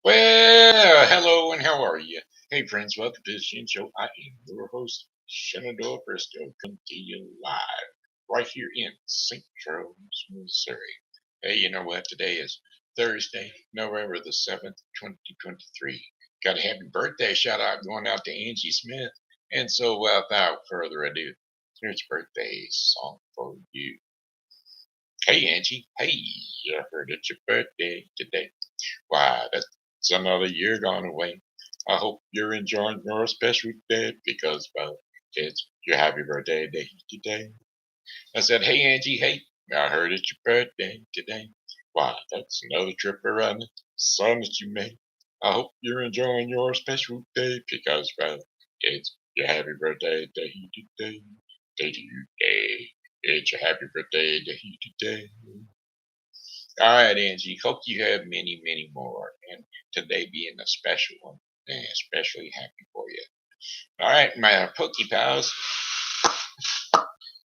Well, hello and how are you? Hey, friends, welcome to the Shen Show. I am your host, Shenandoah Bristow, coming to you live right here in St. Charles, Missouri. Hey, you know what? Today is Thursday, November the 7th, 2023. Got a happy birthday shout out going out to Angie Smith. And so, without further ado, here's a birthday song for you. Hey, Angie. Hey, I heard it's your birthday today. Why, that's another year gone away. I hope you're enjoying your special day because, well, it's your happy birthday day today. I said, hey, Angie, hey, I heard it's your birthday today. Why, that's another trip around the sun that you made. I hope you're enjoying your special day because, well, it's your happy birthday day today. Day today. It's your happy birthday day today. All right, Angie. Hope you have many, many more. And today being a special one. And especially happy for you. All right, my Pokey pals.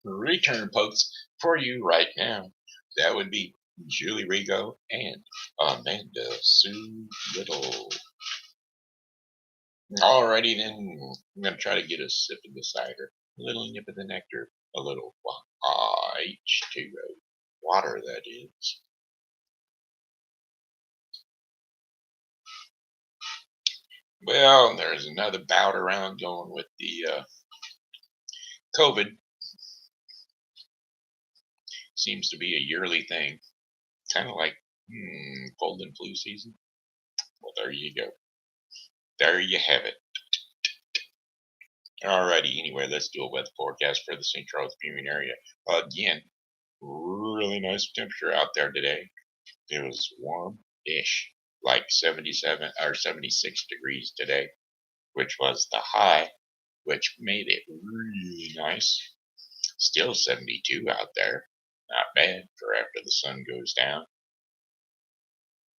Return pokes for you right now. That would be Julie Rigot and Amanda Sue Little. Alrighty then, I'm going to try to get a sip of the cider, a little nip of the nectar, a little H2O water, that is. Well, there's another bout around going with the COVID. Seems to be a yearly thing, kind of like cold and flu season. Well, there you go. There you have it. Alrighty, anyway, let's do a weather forecast for the St. Charles viewing area. Again, really nice temperature out there today. It was warm-ish, like 77 or 76 degrees today, which was the high, which made it really nice. Still 72 out there. Not bad for after the sun goes down.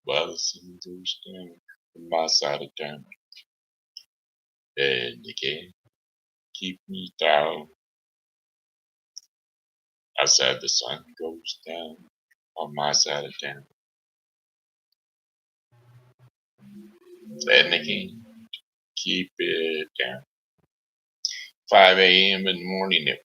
Well, the sun goes down from my side of town. And you can't keep me down. I said the sun goes down on my side of town. And they can't keep it down. 5 a.m. in the morning it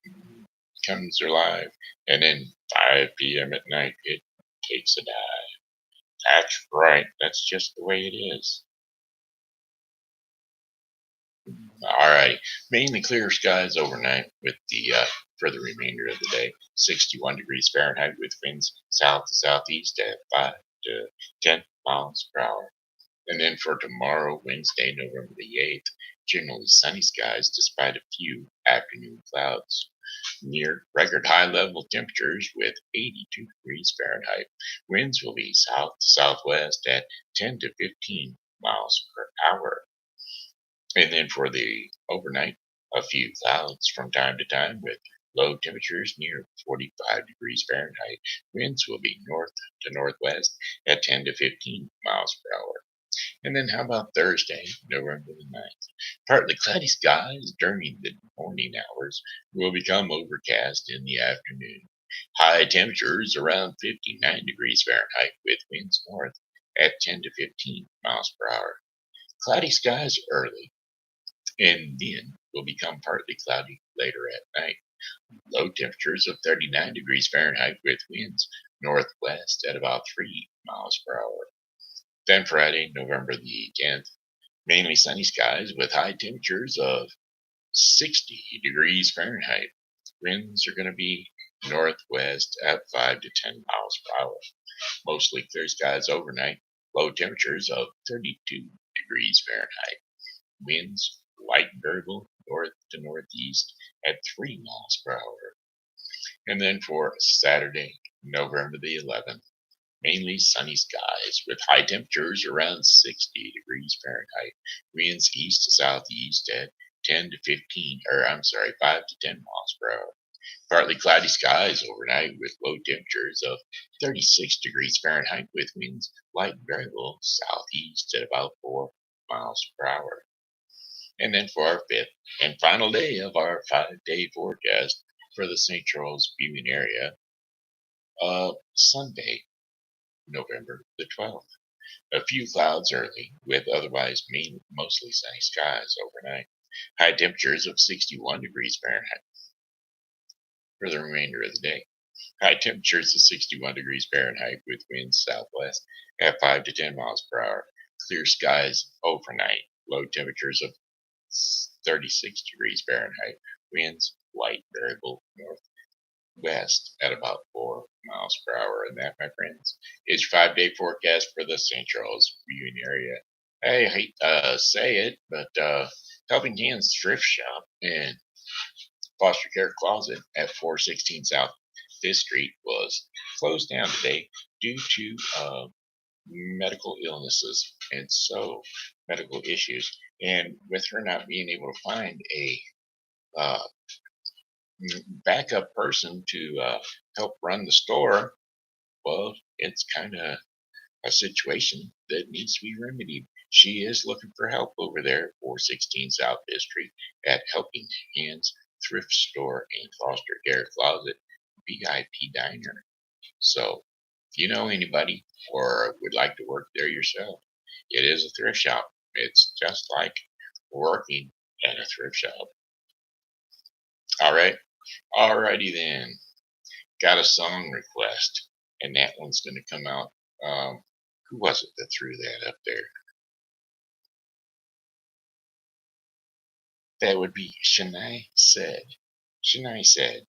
comes alive. And then 5 p.m. at night it takes a dive. That's right. That's just the way it is. All right. Mainly clear skies overnight with the for the remainder of the day. 61 degrees Fahrenheit with winds south to southeast at 5 to 10 miles per hour. And then for tomorrow, Wednesday, November the 8th, generally sunny skies despite a few afternoon clouds. Near record high level temperatures with 82 degrees Fahrenheit. Winds will be south to southwest at 10 to 15 miles per hour. And then for the overnight, a few clouds from time to time with low temperatures near 45 degrees Fahrenheit. Winds will be north to northwest at 10 to 15 miles per hour. And then how about Thursday, November the 9th? Partly cloudy skies during the morning hours will become overcast in the afternoon. High temperatures around 59 degrees Fahrenheit with winds north at 10 to 15 miles per hour. Cloudy skies early and then will become partly cloudy later at night. Low temperatures of 39 degrees Fahrenheit with winds northwest at about 3 miles per hour. Then Friday, November the 10th, mainly sunny skies with high temperatures of 60 degrees Fahrenheit. Winds are going to be northwest at 5 to 10 miles per hour. Mostly clear skies overnight. Low temperatures of 32 degrees Fahrenheit. Winds light variable north to northeast at 3 miles per hour. And then for Saturday, November the 11th, mainly sunny skies with high temperatures around 60 degrees Fahrenheit. Winds east to southeast at 10 to 15, or I'm sorry, 5 to 10 miles per hour. Partly cloudy skies overnight with low temperatures of 36 degrees Fahrenheit with winds light variable southeast at about 4 miles per hour. And then for our fifth and final day of our 5-day forecast for the St. Charles viewing area, Sunday, November the 12th. A few clouds early, with otherwise mostly sunny skies overnight. High temperatures of 61 degrees Fahrenheit for the remainder of the day. High temperatures of 61 degrees Fahrenheit with winds southwest at 5 to 10 miles per hour. Clear skies overnight. Low temperatures of 36 degrees Fahrenheit. Winds light variable northwest at about 4 miles per hour. And that, my friends, is your 5-day forecast for the St. Charles viewing area. I hate to say it, but Helping Hands Thrift Shop and Foster Care Closet at 416 South Fifth Street was closed down today due to medical illnesses and so medical issues. And with her not being able to find a uh, backup person to help run the store, well, it's kind of a situation that needs to be remedied. She is looking for help over there at 416 South Fifth Street at Helping Hands Thrift Store and Foster Care Closet VIP Diner. So, if you know anybody or would like to work there yourself, it is a thrift shop. It's just like working at a thrift shop. All right. Alrighty then. Got a song request, and that one's going to come out. Who was it that threw that up there? That would be Shania said. Shania said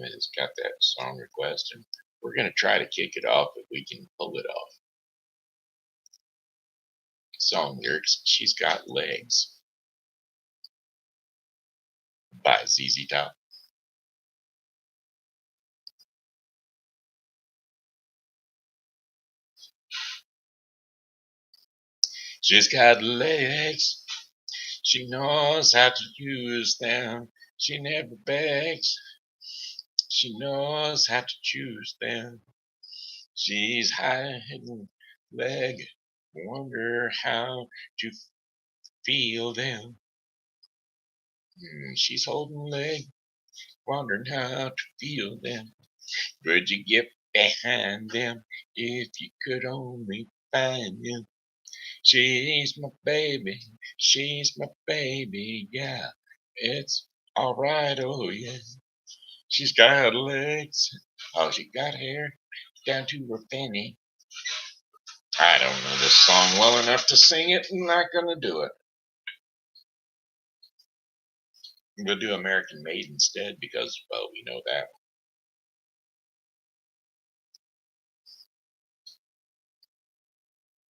has got that song request, and we're going to try to kick it off if we can pull it off. Song lyrics: She's Got Legs by ZZ Top. She's got legs. She knows how to use them. She never begs. She knows how to choose them. She's hiding leg. Wonder how to feel them. She's holding leg. Wondering how to feel them. Would you get behind them if you could only find them? She's my baby. She's my baby. Yeah, it's alright. Oh, yeah. She's got legs. Oh, she got hair down to her fanny. I don't know this song well enough to sing it. I'm not gonna do it. I'm gonna do American Made instead because, well, we know that.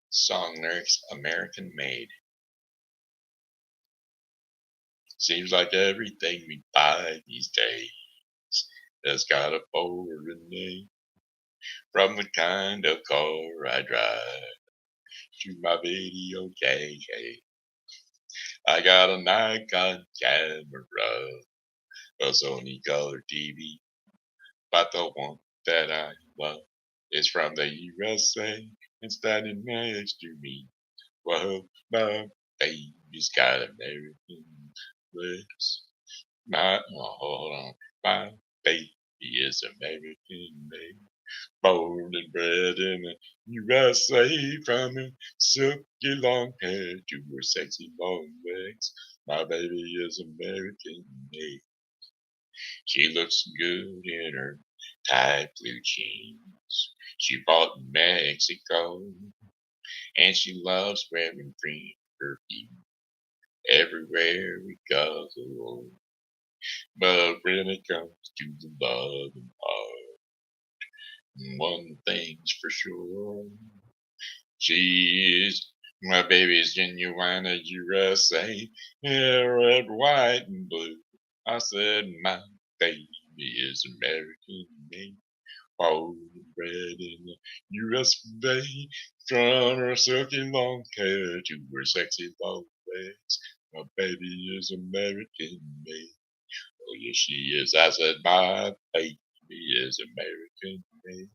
Song lyrics: American Made. Seems like everything we buy these days has got a foreign name. From the kind of car I drive to my video game. I got a Nikon camera, a Sony color TV, but the one that I love is from the USA and standing next to me. Well, my baby's got American lips. Hold on. My baby is American made. Born and bred in the USA, from her silky long hair to her sexy long legs. My baby is American made. She looks good in her tight blue jeans. She bought in Mexico, and she loves wearing green perfume everywhere we go. But when it comes to the love and heart, one thing's for sure. She's my baby's genuine as USA, yeah, red, white, and blue. I said my baby is American made, born and bred in the USA. From her silky long hair to her sexy long legs, my baby is American made. Oh yes, she is. I said my baby is American made,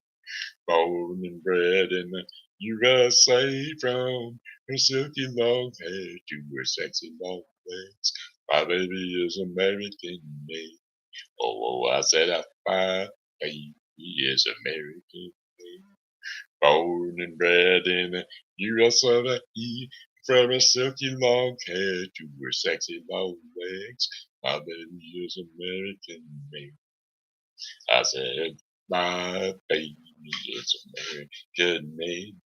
born and bred in the USA. From her silky long hair to her sexy long legs, my baby is American made. Oh, I said my baby is American made, Born and bred in the US of A. From her silky long hair to her sexy long legs, my baby is American made. I said, my baby is American made.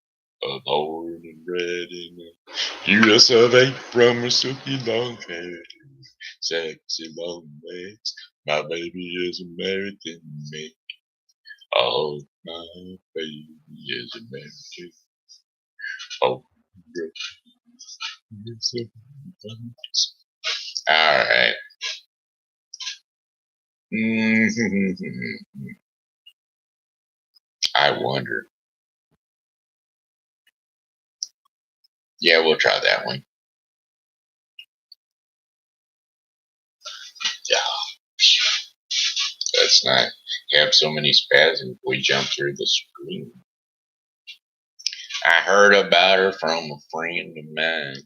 Born and bred in the US of A. From her silky long hair to her sexy long legs, my baby is American made. Oh, my baby is American. Oh, all right. I wonder. Yeah, we'll try that one. Yeah, let's not have so many spasms we jump through the screen. I heard about her from a friend of mine.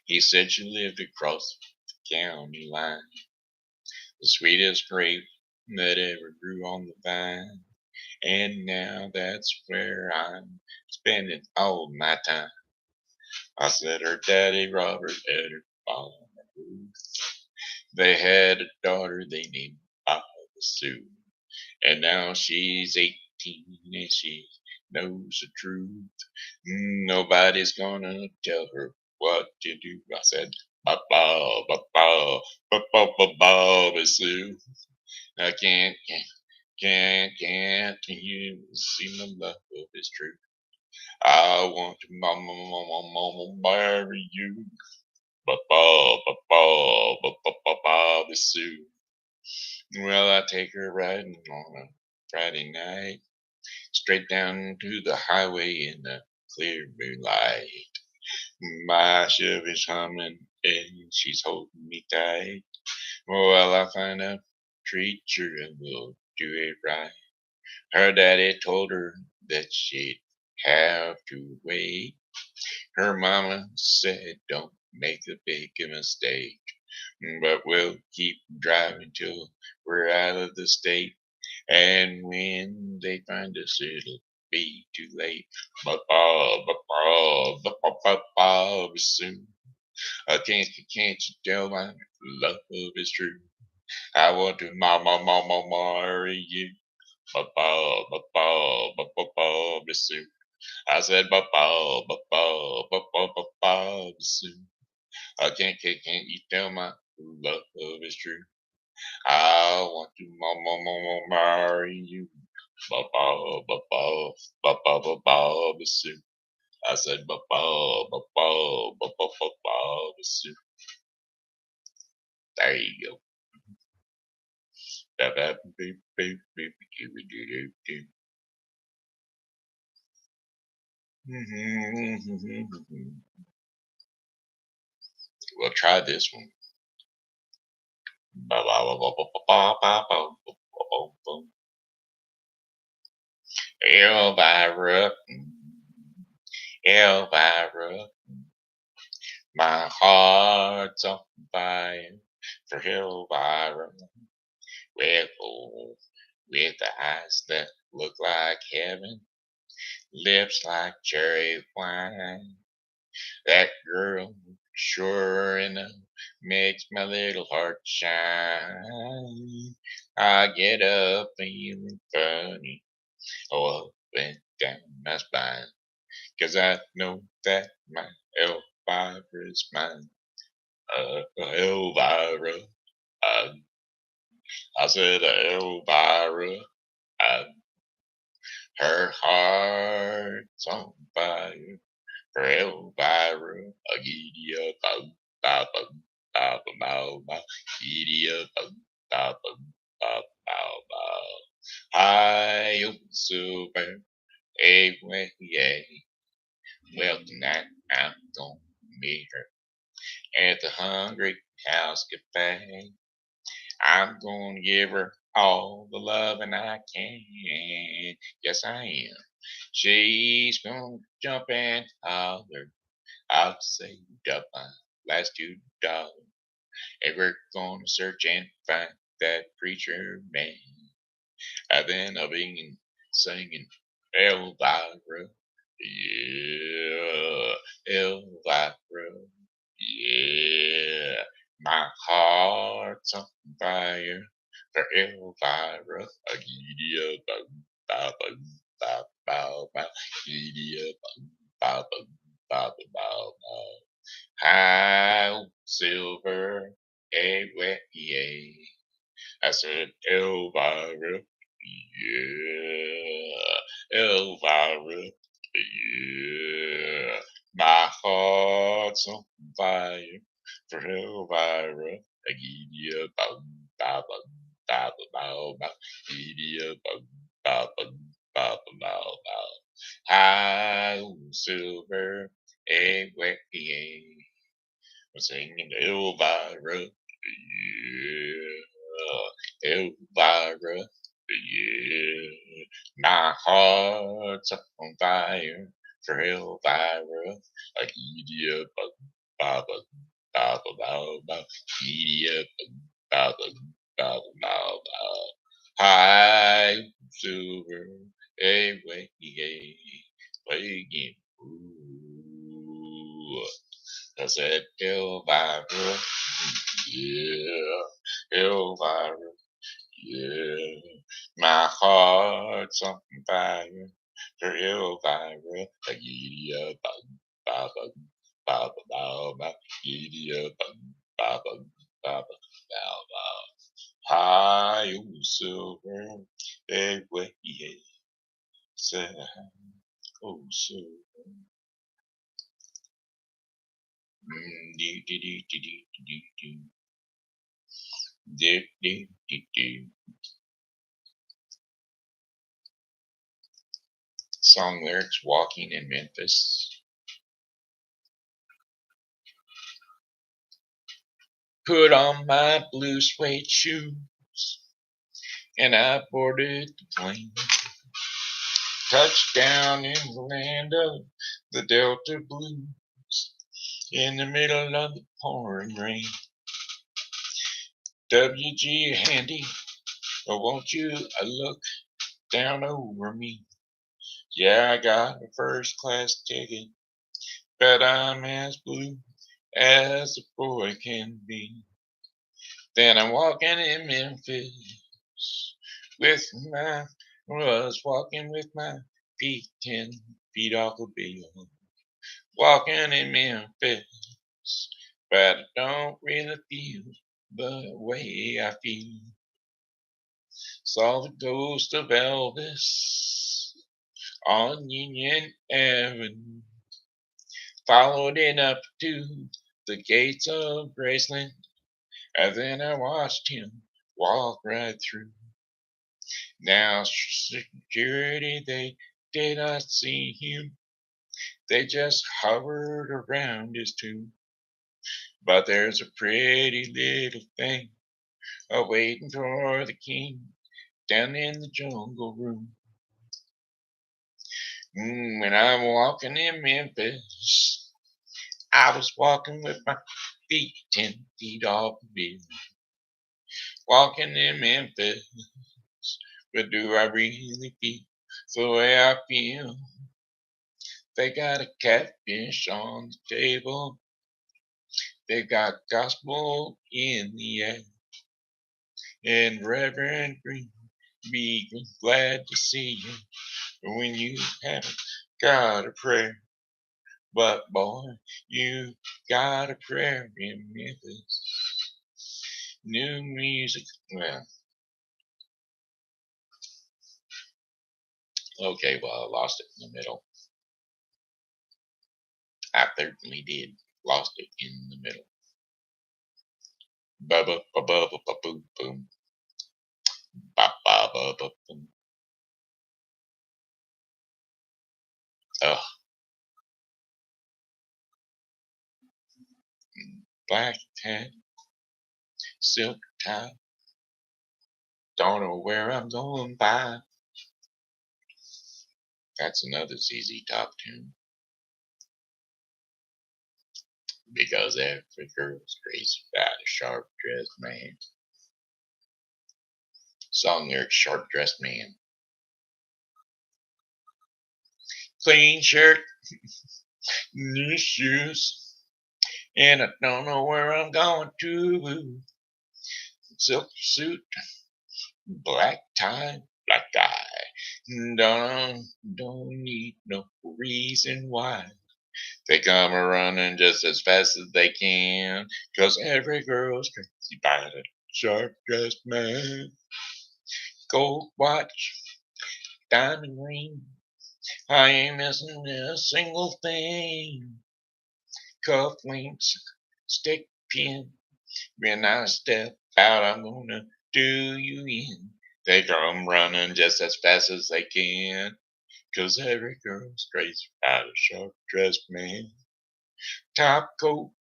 He said she lived across the county line. The sweetest grape that ever grew on the vine. And now that's where I'm spending all my time. I said her daddy Robert had her father Ruth. They had a daughter they named Baba Sue. And now she's 18 and she knows the truth. Nobody's gonna tell her what to do. I said, Baba, Baba, Baba, Baba Sue. I can't you see my love is true. I want to mama marry you. Ba Sue. Well, I take her riding on a Friday night, straight down to the highway in the clear moonlight. My Chevy's humming and she's holding me tight. Well, I find a preacher and we'll do it right. Her daddy told her that she'd have to wait. Her mama said, don't make a big mistake, but we'll keep driving till we're out of the state. And when they find us, it'll be too late. But soon. Can't you tell my love is true? I want to mama marry you. Soon. I said soon. Can't you tell my love is true? I want to marry you. Ba ba ba ba ba ba ba ba soon. I said ba ba ba ba ba ba ba ba soon. There you go. Ba ba beep beep beep doo doo doo doo. We'll try this one. Ba ba ba ba ba ba ba ba ba ba ba. Elvira, Elvira, my heart's on fire for Elvira. Well, oh, with eyes that look like heaven, lips like cherry wine. That girl, sure enough, makes my little heart shine. I get up feeling funny, oh, up and down my spine, 'cause I know that my Elvira's mine. Elvira, uh, I said Elvira, uh, her heart's on fire for Elvira. A giddy up, ba ba ba ba ba ba, giddy up, ba ba ba ba ba. Hi, oh, super, hey, yeah. Well, tonight I'm gonna meet her at the Hungry House Cafe. I'm gonna give her all the loving I can. Yes, I am. She's gonna jump and holler. I'll save up my last $2, and we're gonna search and find that preacher man. Then I'll be singing Elvira. Yeah, Elvira. Yeah, my heart's on fire for Elvira. A giddy up, bow, bow, bow, bow, bow, giddy up, bow, bow, bow, bow, bow. High silver, away. I said, Elvira, yeah, Elvira, yeah. My heart's on fire for Elvira. I give you a bow, bow, bow, bow, bow, bow. Give you a bow, bow, bow, bow, bow, bow. High silver, away. I'm singing Elvira, yeah, Elvira, yeah. My heart's on fire for Elvira. I give you a ba ba ba ba ba ba, give ba ba ba ba ba. High silver, away, playing. Ooh. I said, Elvira, yeah, Elvira, yeah. My heart's on fire for Elvira. A giddy up, ba ba ba ba ba ba, giddy up, ba ba ba ba ba ba. High on silver, away, yeah. Said, oh, silver. Do do do do do do do. Do, do, do, do. Song lyrics Walking in Memphis. Put on my blue suede shoes and I boarded the plane. Touchdown in the land of the Delta Blues in the middle of the pouring rain. WG Handy, won't you look down over me? Yeah, I got a first class ticket, but I'm as blue as a boy can be. Then I'm walking in Memphis with my, was walking with my feet 10 feet off the bill. Walking in Memphis, but I don't really feel the way I feel. Saw the ghost of Elvis on Union Avenue. Followed it up to the gates of Graceland, and then I watched him walk right through. Now security, they did not see him. They just hovered around his tomb. But there's a pretty little thing waiting for the king down in the jungle room. When I'm walking in Memphis, I was walking with my feet 10 feet off the bill. Walking in Memphis, but do I really feel the way I feel? They got a catfish on the table. They got gospel in the air. And Reverend Green, be glad to see you when you haven't got a prayer. But boy, you got a prayer in Memphis. New music. Well, okay, well, I lost it in the middle. I certainly did. Lost it in the middle. Ba ba ba ba ba ba boom boom. Ba ba ba ba boom. Ugh. Black hat, silk tie. Don't know where I'm going by. That's another ZZ Top tune. Because every girl's crazy about a sharp dressed man. Song lyrics Sharp Dressed Man. clean shirt, new shoes, and I don't know where I'm going to. Silk suit, black tie, black tie. Don't need no reason why. They come a running just as fast as they can, 'cause every girl's crazy about a sharp dressed man. Gold watch, diamond ring, I ain't missing a single thing. Cufflinks, stick pin, when I step out, I'm gonna do you in. They come running just as fast as they can, 'cause every girl's crazy about a sharp dressed man. Top coat,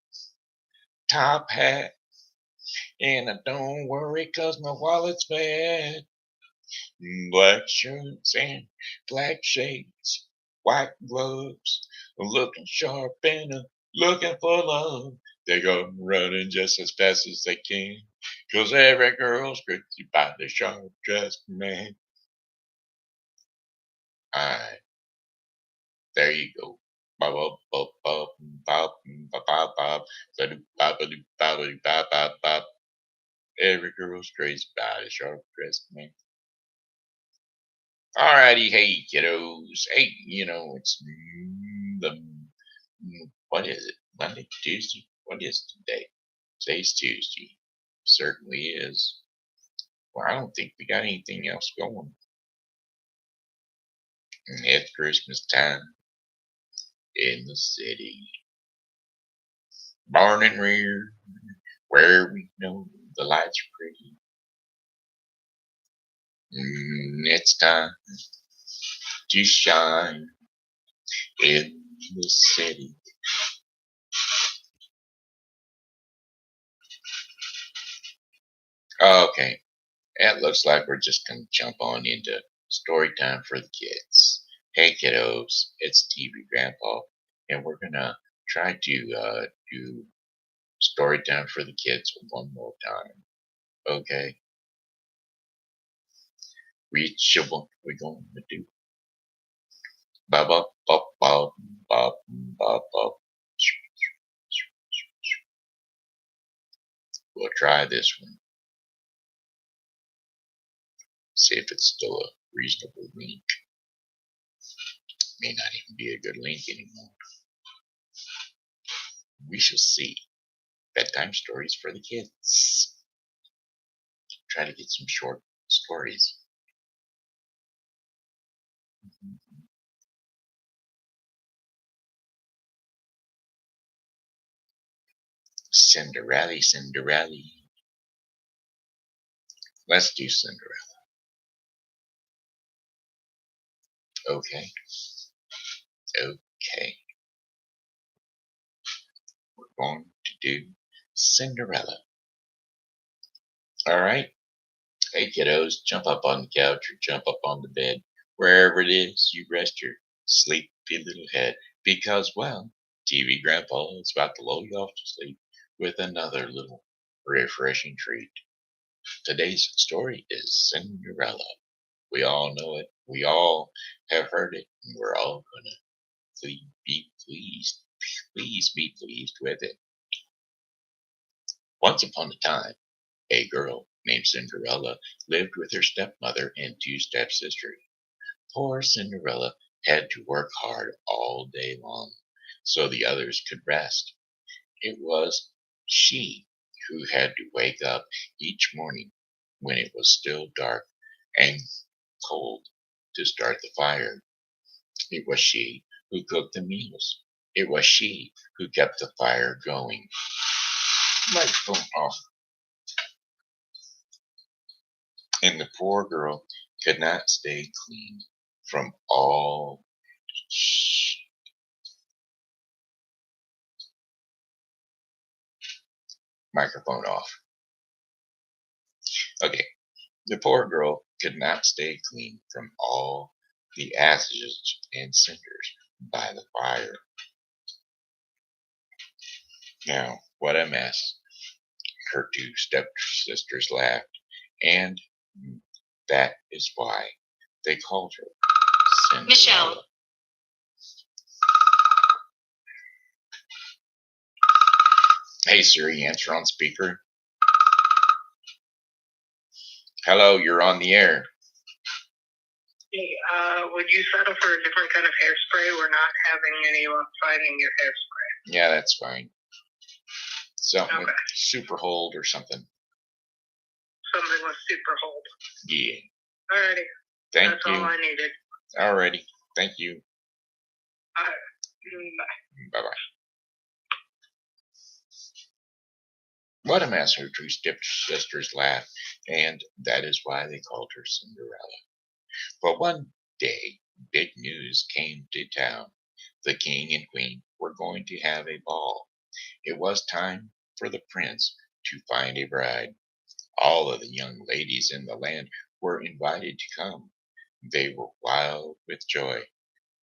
top hat, and I don't worry 'cause my wallet's fat. Black shirts and black shades, white gloves, looking sharp and looking for love. They go running just as fast as they can, 'cause every girl's crazy about the sharp dressed man. Alright, there you go. Bop, bop, bop, bop, bop, bop, bop, bop, ba-doop, bop, ba-doop, bop, ba-doop, bop, bop, bop. Every girl's crazy about a sharp dressed man. Alrighty, hey kiddos. Hey, it's the what is it? Monday, Tuesday? What is today? Today's Tuesday. Certainly is. Well, I don't think we got anything else going. It's Christmas time in the city. Barn and rear, where we know the lights are pretty. It's time to shine in the city. Okay, it looks like we're just going to jump on into story time for the kids. Hey, kiddos, it's TV Grandpa, and we're going to try to do story time for the kids one more time. Okay, what we're going to do. Ba ba ba ba ba ba ba. We'll try this one. See if it's still a reasonable link. May not even be a good link anymore. We shall see. Bedtime stories for the kids. Try to get some short stories. Cinderella, Cinderella. Let's do Cinderella. Okay. Okay. We're going to do Cinderella. All right. Hey, kiddos, jump up on the couch or jump up on the bed. Wherever it is, you rest your sleepy little head. Because, well, TV Grandpa is about to lull you off to sleep with another little refreshing treat. Today's story is Cinderella. We all know it. We all have heard it. And we're all gonna be pleased. Please be pleased with it. Once upon a time, a girl named Cinderella lived with her stepmother and two stepsisters. Poor Cinderella had to work hard all day long so the others could rest. It was she who had to wake up each morning when it was still dark and cold to start the fire. It was she who cooked the meals. It was she who kept the fire going. Microphone off. And the poor girl could not stay clean from all. Shh. Microphone off. Okay. The poor girl could not stay clean from all the ashes and cinders by the fire. Now, what a mess. Her two stepsisters laughed, and that is why they called her Cinderella. Michelle. Hey Siri, answer on speaker. Hello, you're on the air. Hey, would you settle for a different kind of hairspray? We're not having any luck finding your hairspray. Yeah, that's fine. Something Okay. with super hold or something. Something with super hold. Yeah. Alrighty. Thank That's you. all I needed. Alrighty. Thank you. Bye. Bye bye. What a mess, her two stepsisters laughed, and that is why they called her Cinderella. But one day, big news came to town. The king and queen were going to have a ball. It was time for the prince to find a bride. All of the young ladies in the land were invited to come. They were wild with joy.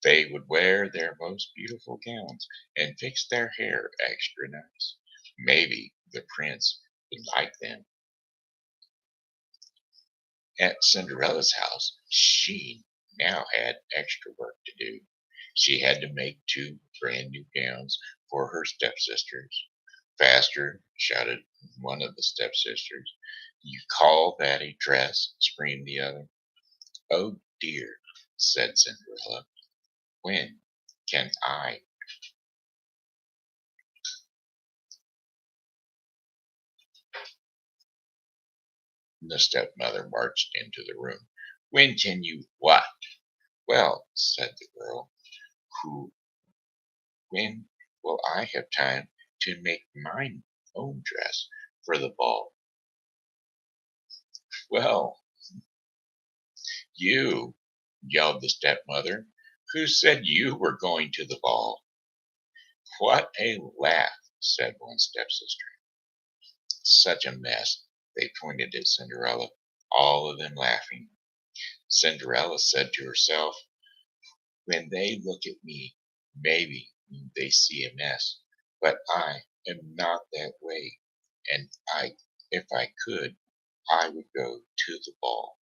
They would wear their most beautiful gowns and fix their hair extra nice. Maybe the prince would like them. At Cinderella's house, she now had extra work to do. She had to make two brand new gowns for her stepsisters. Faster, shouted one of the stepsisters. You call that a dress? Screamed the other. Oh dear, said Cinderella. When can I? The stepmother marched into the room. When can you what? Well, said the girl, who when will I have time to make my own dress for the ball? Well, you, yelled the stepmother. Who said you were going to the ball? What a laugh, said one stepsister. Such a mess. They pointed at Cinderella, all of them laughing. Cinderella said to herself, when they look at me, maybe they see a mess, but I am not that way, and if I could, I would go to the ball.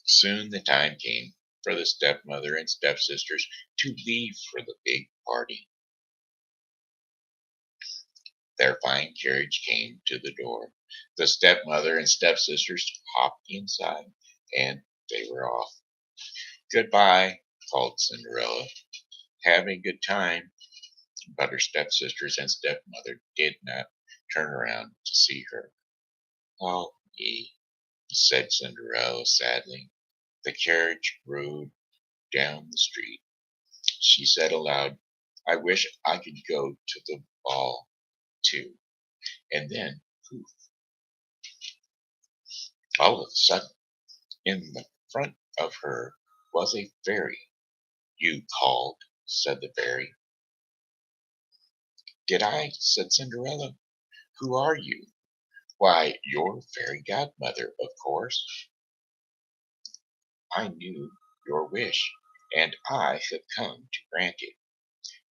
Soon the time came for the stepmother and stepsisters to leave for the big party. Their fine carriage came to the door. The stepmother and stepsisters hopped inside, and they were off. Goodbye, called Cinderella. Have a good time. But her stepsisters and stepmother did not turn around to see her. Oh, me, said Cinderella sadly. The carriage rode down the street. She said aloud, I wish I could go to the ball too. And then, poof, all of a sudden, in the front of her was a fairy. You called, said the fairy. Did I? Said Cinderella. Who are you? Why, your fairy godmother, of course. I knew your wish, and I have come to grant it.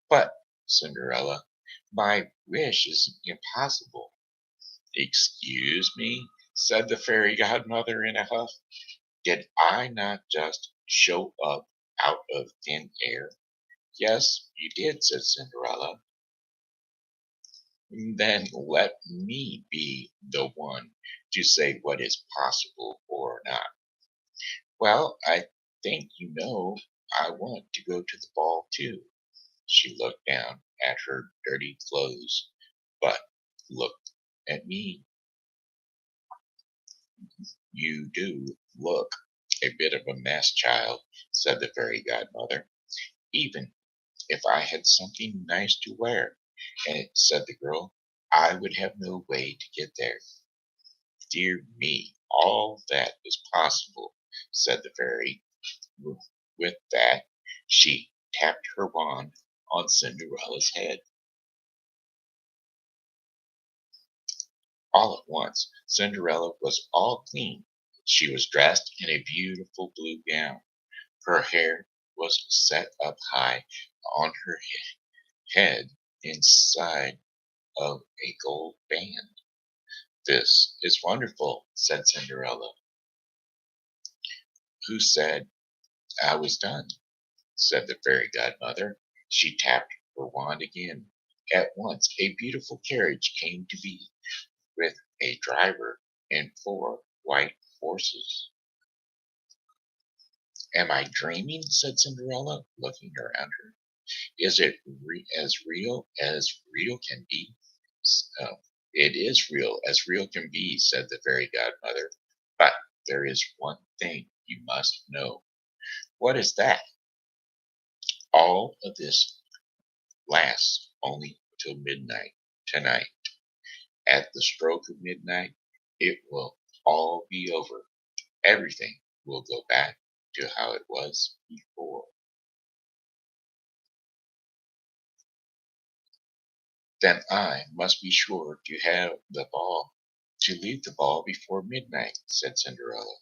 But, Cinderella, my wish is impossible. Excuse me, said the fairy godmother in a huff. Did I not just show up out of thin air? Yes, you did, said Cinderella. Then let me be the one to say what is possible or not. Well, I think you know I want to go to the ball too. She looked down at her dirty clothes, but looked at me. You do look a bit of a mess, child, said the fairy godmother. Even if I had something nice to wear, and said the girl, I would have no way to get there. Dear me, all that is possible, said the fairy. With that, she tapped her wand on Cinderella's head. All at once, Cinderella was all clean. She was dressed in a beautiful blue gown. Her hair was set up high on her head inside of a gold band. This is wonderful, said Cinderella. Who said I was done? Said the fairy godmother. She tapped her wand again. At once a beautiful carriage came to be, with a driver and four white horses. Am I dreaming? Said Cinderella, looking around her. Is it as real can be? Oh, it is real as real can be, said the fairy godmother. But there is one thing you must know. What is that? All of this lasts only till midnight tonight. At the stroke of midnight, it will all be over. Everything will go back to how it was before. Then I must be sure to have the ball, to leave the ball before midnight, said Cinderella.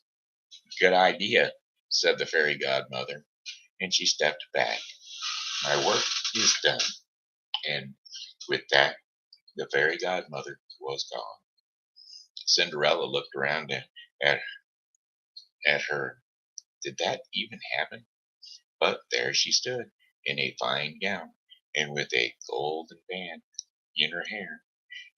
Good idea, said the fairy godmother, and she stepped back. My work is done. And with that, the fairy godmother was gone. Cinderella looked around at, at her. Did that even happen? But there she stood, in a fine gown, and with a golden band in her hair.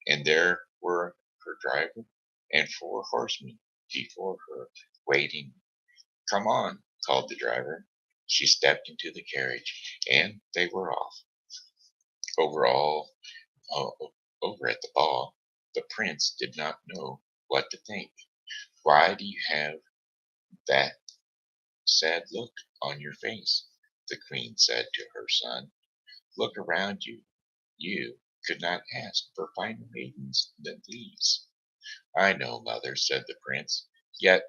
And there were her driver and four horsemen before her, waiting. Come on, called the driver. She stepped into the carriage, and they were off. Over all, over at the ball, the prince did not know what to think. Why do you have that sad look on your face? The queen said to her son. Look around you. You could not ask for finer maidens than these. I know, mother, said the prince, yet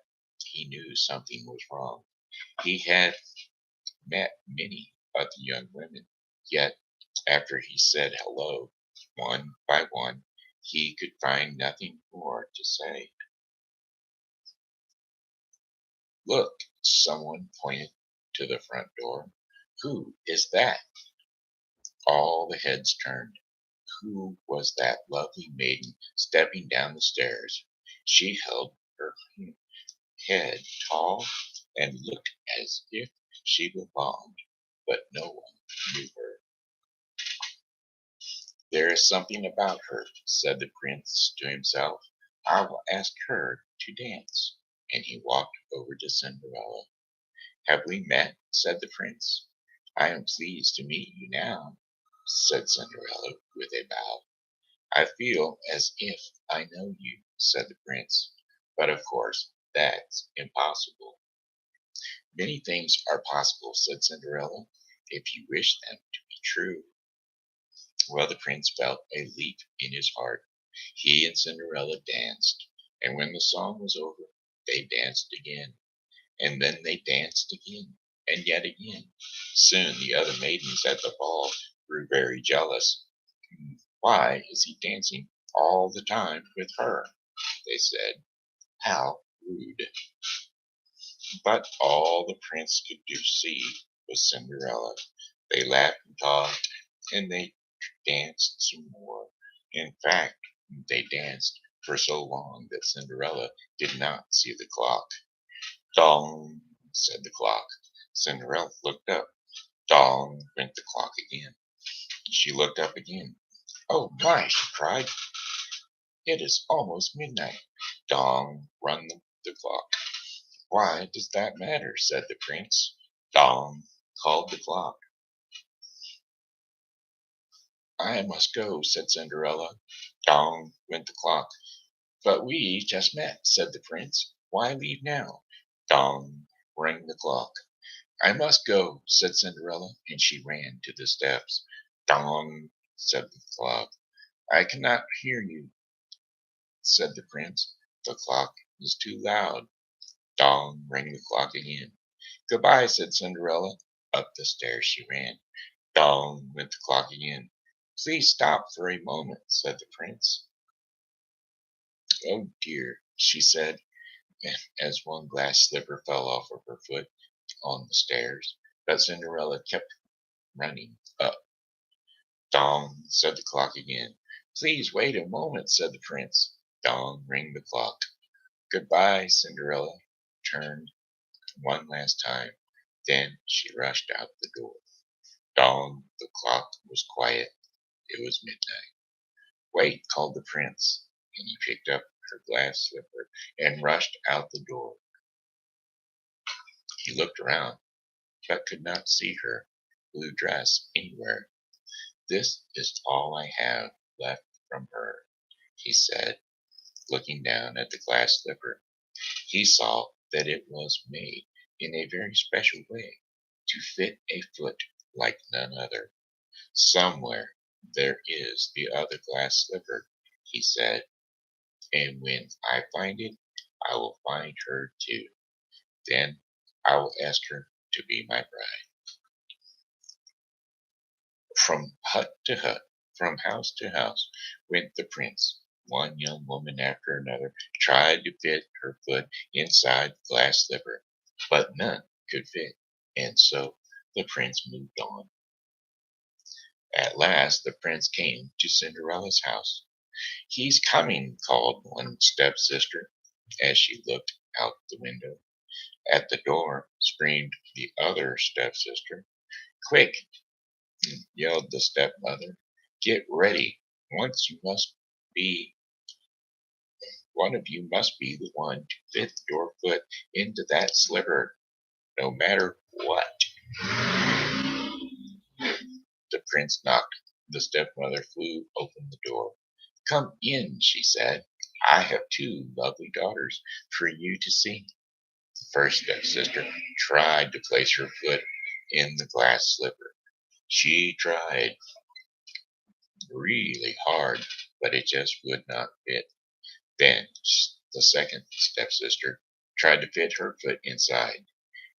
he knew something was wrong. He had met many of the young women, yet after he said hello, one by one, he could find nothing more to say. Look, someone pointed to the front door. Who is that? All the heads turned. Who was that lovely maiden stepping down the stairs? She held her head tall and looked as if she belonged, but no one knew her. There is something about her, said the prince to himself. I will ask her to dance. And he walked over to Cinderella. Have we met? Said the prince. I am pleased to meet you now, said Cinderella with a bow. I feel as if I know you, said the prince. But of course, that's impossible. Many things are possible, said Cinderella, if you wish them to be true. Well, the prince felt a leap in his heart. He and Cinderella danced, and when the song was over, they danced again, and then they danced again, and yet again. Soon the other maidens at the ball grew very jealous. Why is he dancing all the time with her? They said. How rude. But all the prince could do see was Cinderella. They laughed and talked, and they danced some more. In fact, they danced for so long that Cinderella did not see the clock. Dong, said the clock. Cinderella looked up. Dong went the clock again. She looked up again. Oh my, she cried. It is almost midnight. Dong rung the clock. Why does that matter? Said the prince. Dong called the clock. I must go, said Cinderella. Dong went the clock. But we just met, said the prince. Why leave now? Dong rang the clock. I must go, said Cinderella, and she ran to the steps. Dong, said the clock. I cannot hear you, said the prince. The clock is too loud. Dong rang the clock again. Goodbye, said Cinderella. Up the stairs she ran. Dong went the clock again. Please stop for a moment, said the prince. Oh dear, she said, as one glass slipper fell off of her foot on the stairs. But Cinderella kept running up. Dong, said the clock again. Please wait a moment, said the prince. Dong rang the clock. Goodbye, Cinderella turned one last time. Then she rushed out the door. Dong, the clock was quiet. It was midnight. Wait, called the prince, and he picked up her glass slipper and rushed out the door. He looked around, but could not see her blue dress anywhere. This is all I have left from her, he said, looking down at the glass slipper. He saw that it was made in a very special way to fit a foot like none other. Somewhere there is the other glass slipper, he said, and when I find it, I will find her too. Then I will ask her to be my bride. From hut to hut, from house to house, went the prince. One young woman after another tried to fit her foot inside the glass slipper, but none could fit, and so the prince moved on. At last the prince came to Cinderella's house. He's coming, called one stepsister as she looked out the window. At the door screamed the other stepsister. Quick, yelled the stepmother. Get ready. Be one of you must be the one to fit your foot into that slipper, no matter what. The prince knocked. The stepmother flew open the door. Come in, she said. I have two lovely daughters for you to see. The first stepsister tried to place her foot in the glass slipper. She tried really hard, but it just would not fit. Then the second stepsister tried to fit her foot inside,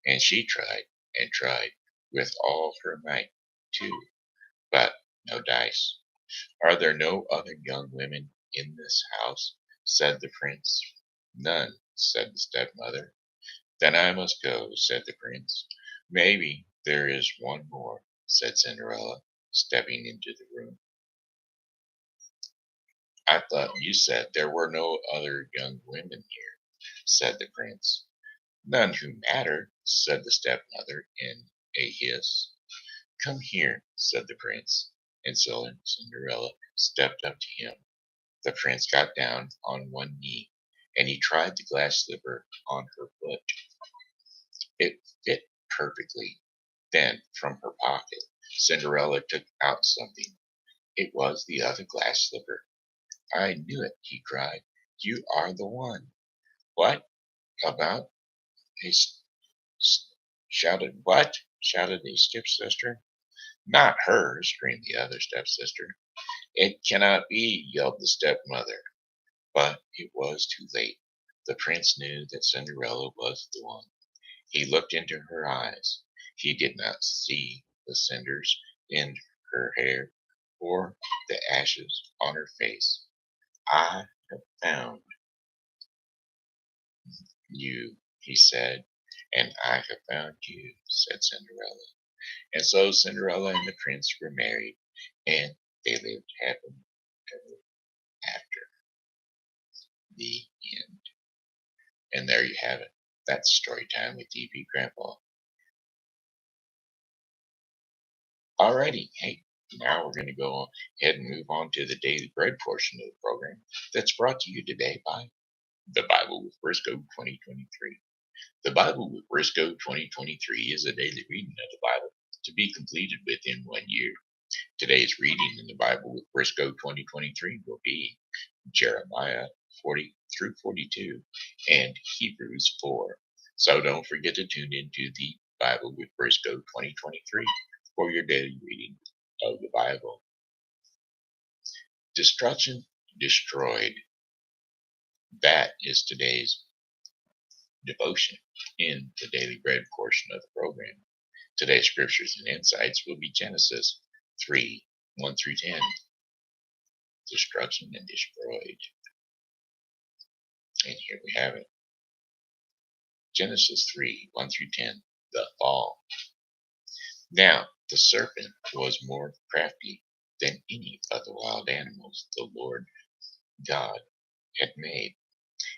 and she tried and tried with all her might, too, but no dice. Are there no other young women in this house? Said the prince. None, said the stepmother. Then I must go, said the prince. Maybe there is one more, said Cinderella, stepping into the room. I thought you said there were no other young women here, said the prince. None who matter, said the stepmother in a hiss. Come here, said the prince, and so Cinderella stepped up to him. The prince got down on one knee, and he tried the glass slipper on her foot. It fit perfectly. Then, from her pocket, Cinderella took out something. It was the other glass slipper. I knew it, he cried. You are the one. What about a shouted what? Shouted the stepsister. Not her, screamed the other stepsister. It cannot be, yelled the stepmother. But it was too late. The prince knew that Cinderella was the one. He looked into her eyes. He did not see the cinders in her hair or the ashes on her face. I have found you, he said, and I have found you, said Cinderella. And so Cinderella and the prince were married, and they lived happily ever after. The end. And there you have it. That's story time with DP Grandpa. Alrighty, hey, now we're going to go ahead and move on to the daily bread portion of the program that's brought to you today by the Bible with Briscoe 2023. The Bible with Briscoe 2023 is a daily reading of the Bible to be completed within 1 year. Today's reading in the Bible with Briscoe 2023 will be Jeremiah 40 through 42 and Hebrews 4. So don't forget to tune into the Bible with Briscoe 2023 for your daily reading of the Bible. Destruction destroyed. That is today's devotion in the daily bread portion of the program. Today's scriptures and insights will be Genesis 3, 1 through 10. Destruction and destroyed. And here we have it. Genesis 3, 1 through 10. The fall. Now the serpent was more crafty than any of the wild animals the Lord God had made.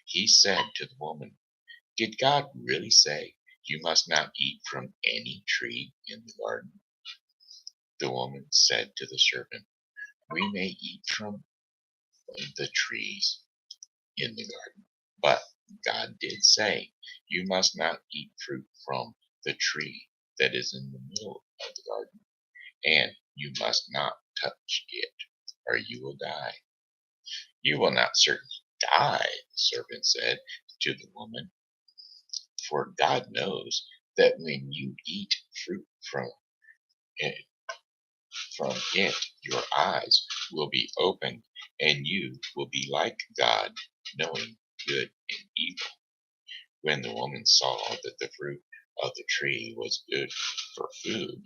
He said to the woman, Did God really say you must not eat from any tree in the garden? The woman said to the serpent, We may eat from the trees in the garden, but God did say, you must not eat fruit from the tree that is in the middle of the garden, and you must not touch it, or you will die. You will not certainly die, the serpent said to the woman, for God knows that when you eat fruit it, from it, your eyes will be opened, and you will be like God, knowing good and evil. When the woman saw that the fruit of the tree was good for food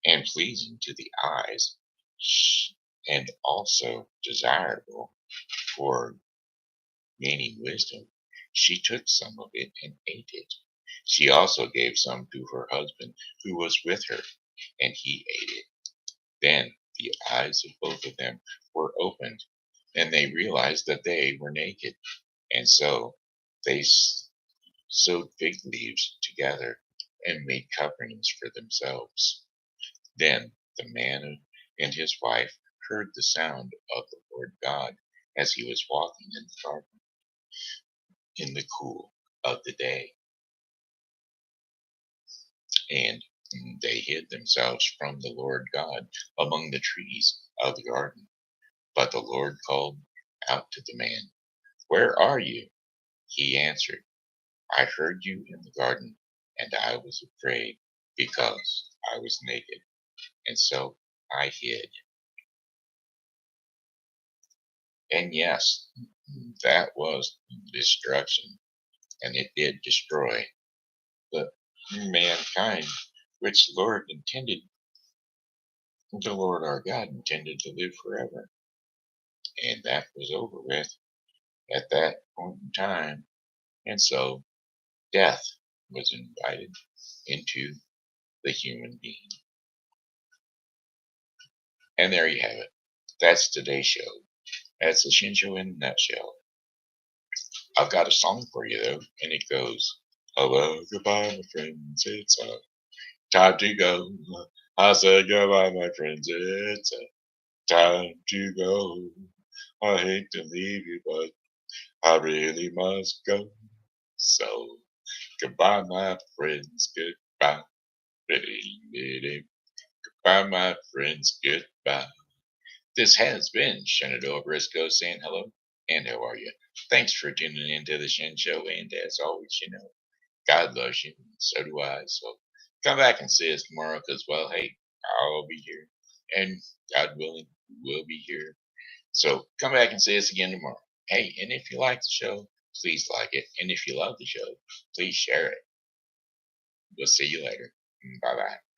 and pleasing to the eyes, and also desirable for gaining wisdom, she took some of it and ate it. She also gave some to her husband who was with her, and he ate it. Then the eyes of both of them were opened, and they realized that they were naked. And so they sewed fig leaves together and made coverings for themselves. Then the man and his wife heard the sound of the Lord God as he was walking in the garden in the cool of the day, and they hid themselves from the Lord God among the trees of the garden. But the Lord called out to the man, where are you? He answered, I heard you in the garden, and I was afraid because I was naked, and so I hid. And yes, that was destruction, and it did destroy the mankind, which the Lord our God intended to live forever. And that was over with at that point in time. And so death was invited into the human being. And there you have it. That's today's show. That's the Shen Show in a nutshell. I've got a song for you though, and it goes, hello, goodbye, my friends. It's time to go. I said goodbye, my friends. It's time to go. I hate to leave you, but I really must go. So goodbye, my friends. Goodbye. Goodbye, my friends. Goodbye. This has been Shenandoah Briscoe saying hello and how are you? Thanks for tuning into the Shen Show, and as always, God loves you, and so do I. So come back and see us tomorrow, because, well, hey, I'll be here, and God willing, we'll be here. So come back and see us again tomorrow. Hey, and if you like the show, please like it, and if you love the show, please share it. We'll see you later. Bye bye.